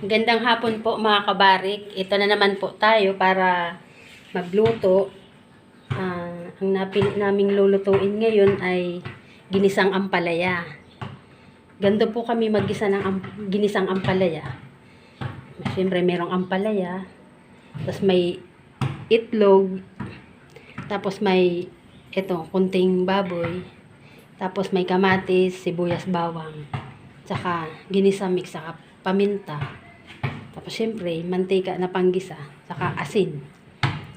Gandang hapon po mga kabarik. Ito na naman po tayo para magluto. Ang naming lulutuin ngayon ay ginisang ampalaya. Ganito po kami maggisa ng ginisang ampalaya. Siyempre merong ampalaya, tapos may itlog, tapos may kunting baboy, tapos may kamatis, sibuyas, bawang, tsaka ginisa mix, saka paminta. Tapos syempre, mantika na panggisa, saka asin.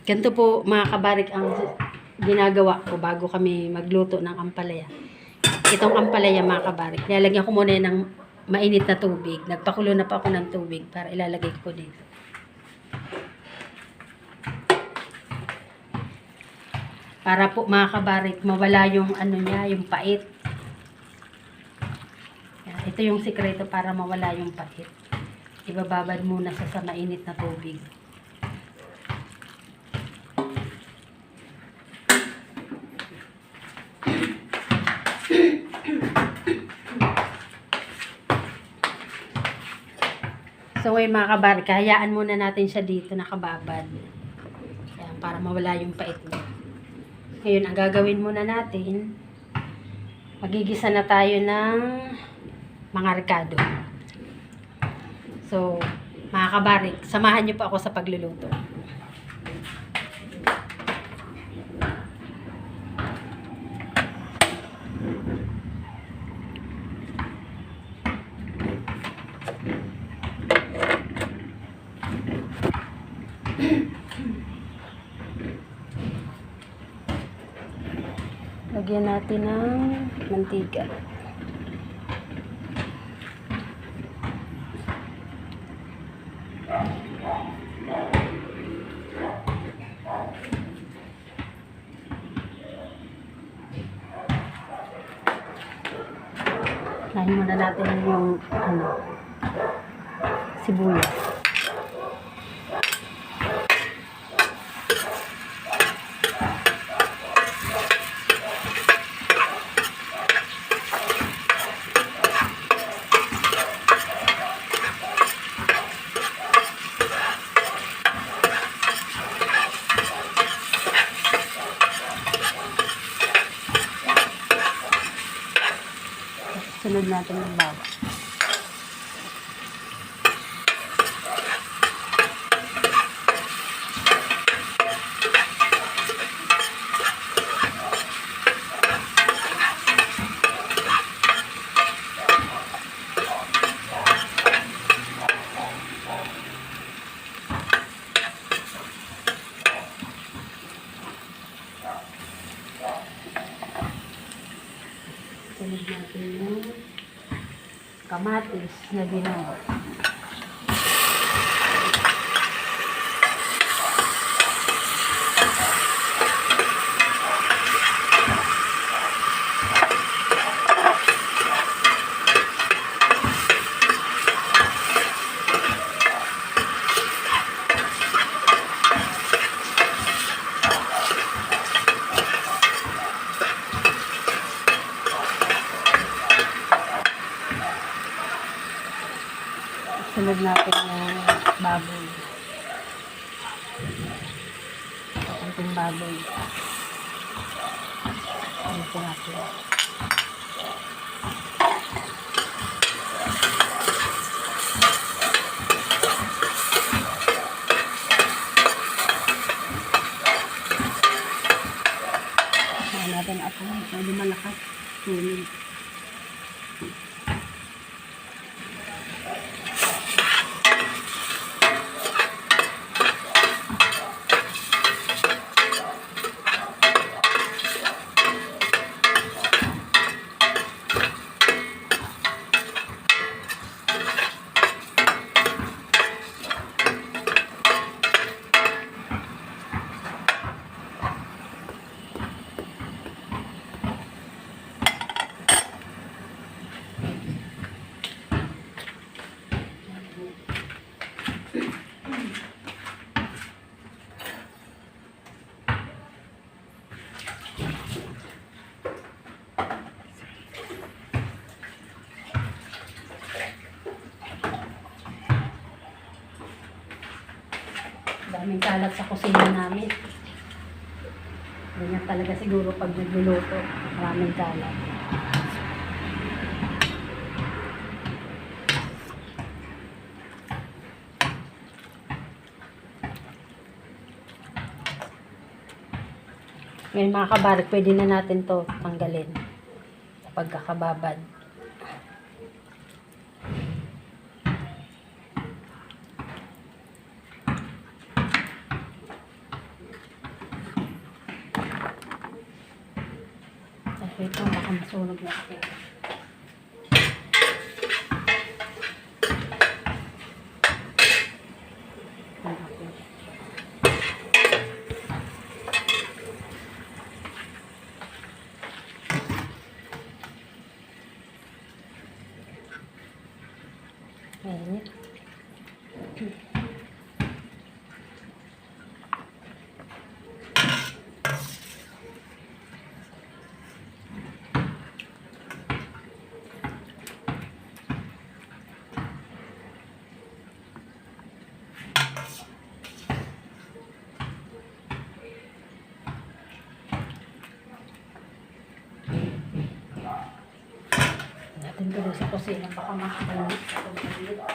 Ganito po mga kabarik ang ginagawa ko bago kami magluto ng ampalaya. Itong ampalaya mga kabarik, nilalagyan ko muna ng mainit na tubig. Nagpakulo na pa ako ng tubig para ilalagay ko dito. Para po mga kabarik, mawala yung yung pait. Yan, ito yung sikreto para mawala yung pait. Ibababad muna sa mainit na tubig. So ngayon mga kabarik, hayaan muna natin siya dito nakababad. Yan, para mawala yung pait niya. Ngayon, ang gagawin muna natin, magigisa na tayo ng mga rekado. So, mga kabarik, samahan niyo po ako sa pagluluto. Lagyan natin ng mantika. Lahin muna natin yung sibuyas. Sunod natin ng bawang. Sunod natin yung kamatis na ginawa. Sunod natin yung baboy. Kunting baboy. Dito natin. Saan natin ako. Pwede malakas. Sulit. Maraming kalat sa kusina namin. Ganyan talaga siguro pag nagluluto. Maraming kalat. Ngayon mga kabarik, pwede na natin to tanggalin. Pagkakababad. Ay, ito, baka masunog na ako. Ayan. Natin ko sa kusina, baka makakalunod sa kusina.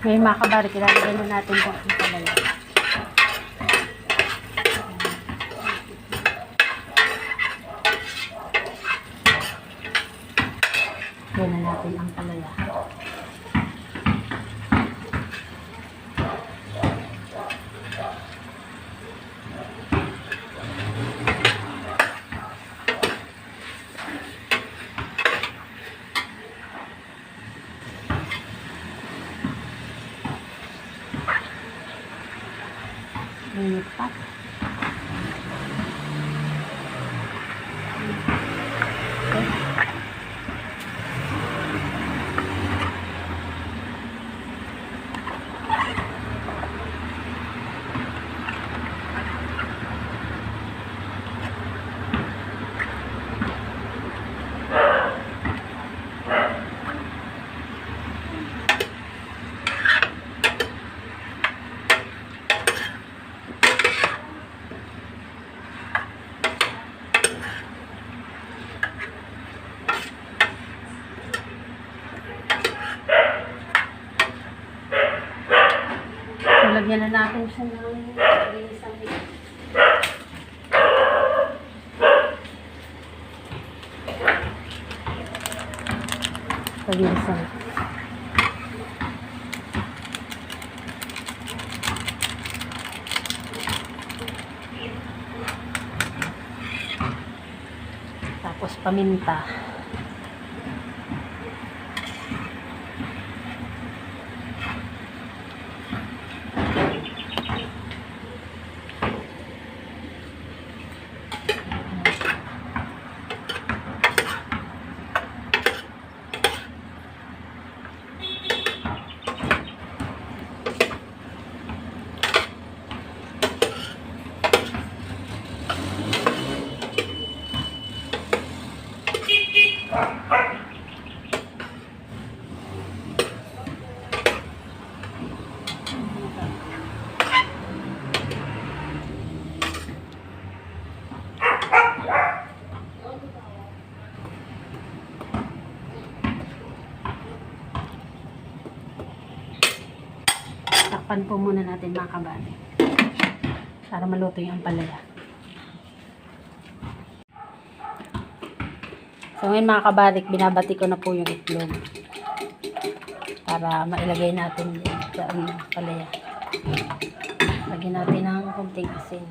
Ngayon mga kabarik, ilalagay na natin po ang palaya. Lagyan na natin ang palaya. Init pa. So, lagyan na natin siya ng isang pag-iisang. Tapos paminta. Takpan po muna natin mga kabali para maluto yung ampalaya. So ngayon mga kabalik, binabati ko na po yung itlog para mailagay natin sa ampalaya. Lagyan natin ng konting asin.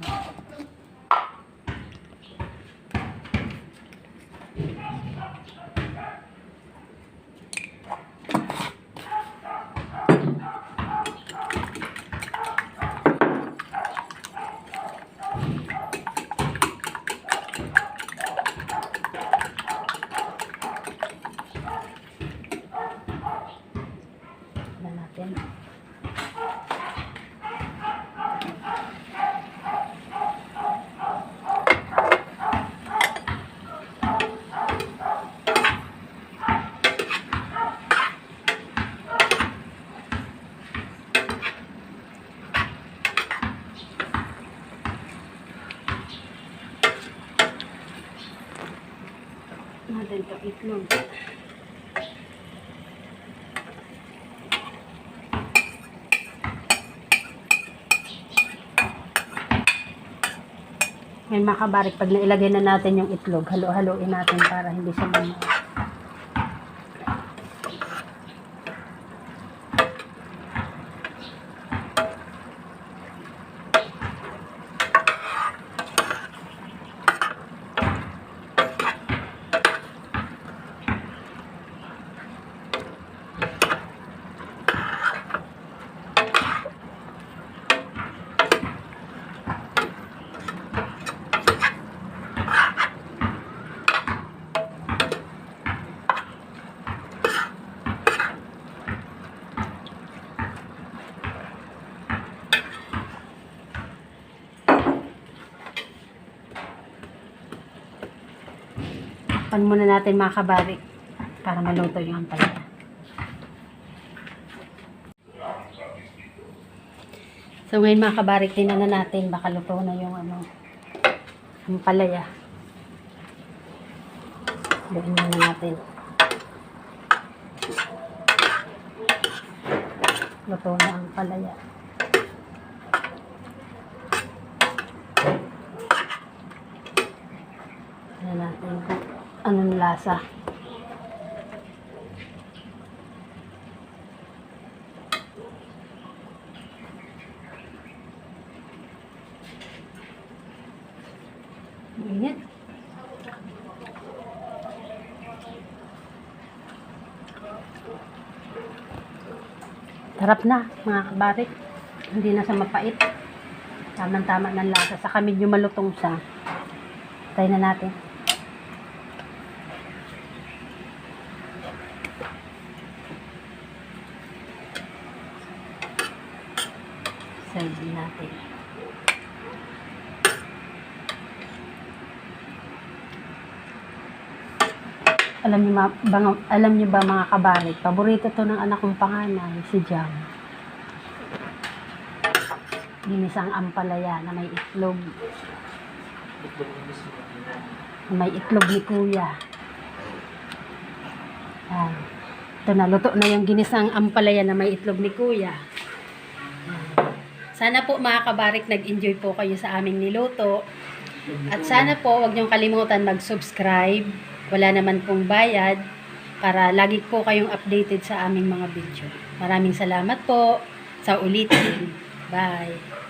Natin. natin ito itlog. Ngayon mga kabarik, pag nailagay na natin yung itlog, halo-haloin natin para hindi siya mamuha. Pan muna natin mga kabarik para maluto yung ampalaya. So ngayon mga kabarik, tingnan na natin baka luto na yung ampalaya. Lutuin muna natin. Luto na ang ampalaya. Tingnan natin kung anong lasa. Init. Sarap na mga kabarik. Hindi na sa mapait. Tama-tama ng lasa. Saka medyo malutong siya. Try na natin. Serve natin. Alam niyo ba mga kabarik, paborito to ng anak kong panganay, si Jam. Ginisang ampalaya na may itlog. May itlog ni Kuya. Ito na, luto na yung ginisang ampalaya na may itlog ni Kuya. Sana po mga kabarik, nag-enjoy po kayo sa aming niluto. At sana po, huwag niyong kalimutan mag-subscribe. Wala naman pong bayad para lagi po kayong updated sa aming mga video. Maraming salamat po sa ulitin. Bye!